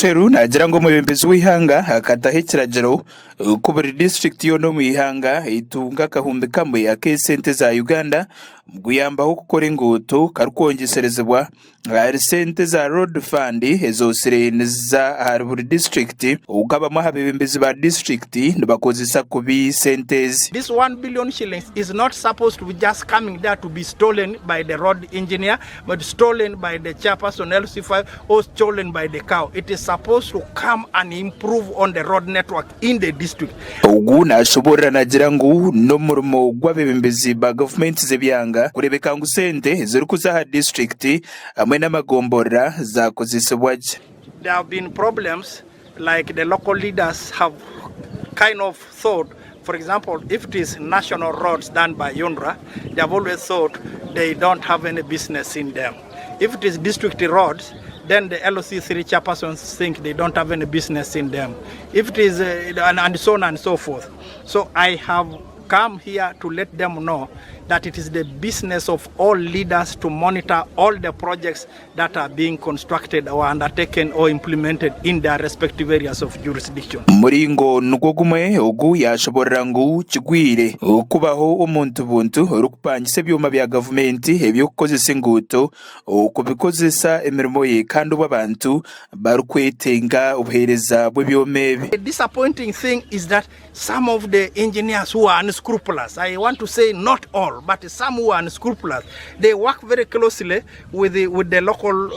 Ecweru nagira ngo mubembezi w'ihanga akataho ikiragiro ku buri district yo no mu ihanga itunga kahumbi kamwe ya Sente za Uganda guyambaho gukora inguto karukongeserezebwa Sente za road fund ezosireniza buri district ugabamo habembezi ba district nibakozesa kubi sentes. This 1 billion shillings is not supposed to be just coming there to be stolen by the road engineer, but stolen by the chairperson LC5 or stolen by the cow. It is supposed to come and improve on the road network in the district. Ugu nashobora nagira ngo no murimo gw'abembezi ba government zebyanga kurebeka ngo sente ziri kuzaha district amwe n'amagombora zakozesebwaje. There have been problems like the local leaders have kind of thought, for example, if it is national roads done by UNRA, they have always thought they don't have any business in them. If it is district roads, then the LOC3 chairpersons think they don't have any business in them. If it is, and so on and so forth. So I have come here to let them know that it is the business of all leaders to monitor all the projects that are being constructed or undertaken or implemented in their respective areas of jurisdiction. Muringo nugogumwe ugu yashobora ngo kigwire kubaho umuntu buntu rukupangise byuma bya gavumenti ebyo kukozesa inguto kubikozesa emirimo ye kandi abantu barukwetenga ubuhereza bw'ebyomebe. The disappointing thing is that some of the engineers who are unscrupulous, I want to say not all, but some who are unscrupulous, they work very closely with the local,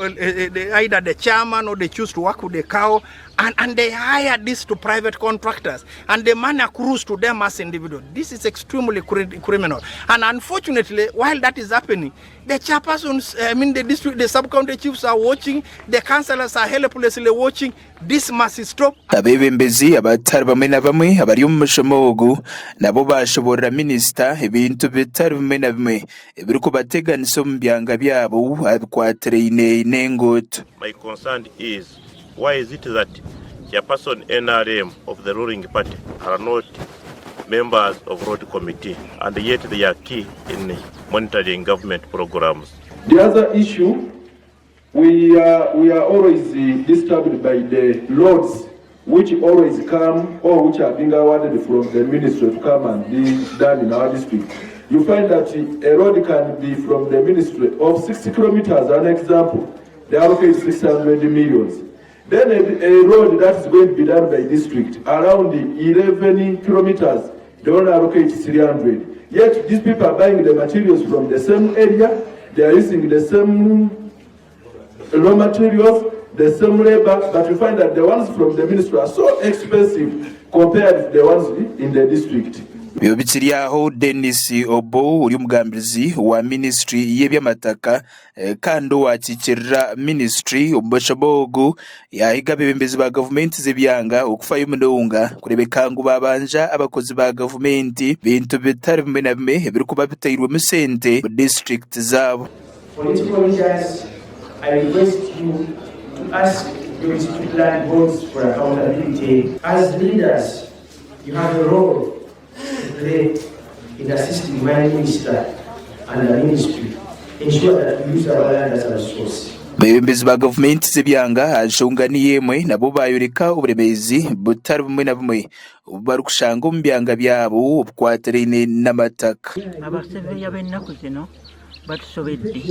either the chairman or they choose to work with the cow, and they hire this to private contractors, and the money accrues to them as individuals. This is extremely criminal. And unfortunately, while that is happening, the chairpersons, the district, the sub-county chiefs are watching, the councillors are helplessly watching. This must stop. Abebembezi abatari bamwe na bamwe abari mu mushomogo nabo bashobora minister ibintu bitari bamwe na bamwe biri kubateganisa mu byanga byabo abikwatrine nengoto. My concern is, why is it that chairperson NRM of the ruling party are not members of road committee, and yet they are key in monitoring government programs? The other issue, we are always disturbed by the roads which always come or which are being awarded from the ministry to come and be done in our district. You find that a road can be from the ministry of 60 kilometers, an example, they allocate 600 millions. Then a road that is going to be done by district around 11 kilometers, they only allocate 300. Yet these people are buying the materials from the same area, they are using the same raw materials, the same labor, but you find that the ones from the ministry are so expensive compared to the ones in the district. Bibikiriyaho Dennis Obo uri umugambirizi wa ministry y'ebyamataka kandi wakikirira ministry umbashabogo yahiga bebembezi ba government zebyanga okufayo mundunga kurebeka ngo babanja abakozi ba government bintu bitari bimwe na bimwe biri kuba bitayirwe mu Sente district zabo. Political leaders, I request you to ask your district land boards for accountability. As leaders, you have a role to play in assisting my minister and the ministry, ensure that we use our land as a resource. Bebembezi ba government zebyanga ashungani yemwe nabo bayoreka uburebezi butari bumwe na bumwe barukushanga umbyanga byabo ubukwaterine n'amataka. Abaseveya b'ennaku zino batusobedde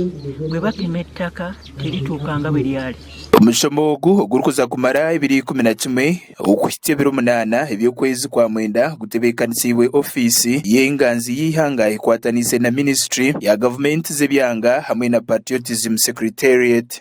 bwe bapima ettaka terituukanga bwe lyali. Omushomogu gurukuza kumara 2011 okuhitya 8 ebyokwezi kwa mwenda gutebekanisiibwe ofisi y'enganzi y'ihanga ekwatanise na ministry ya government zebyanga hamwe na patriotism secretariat.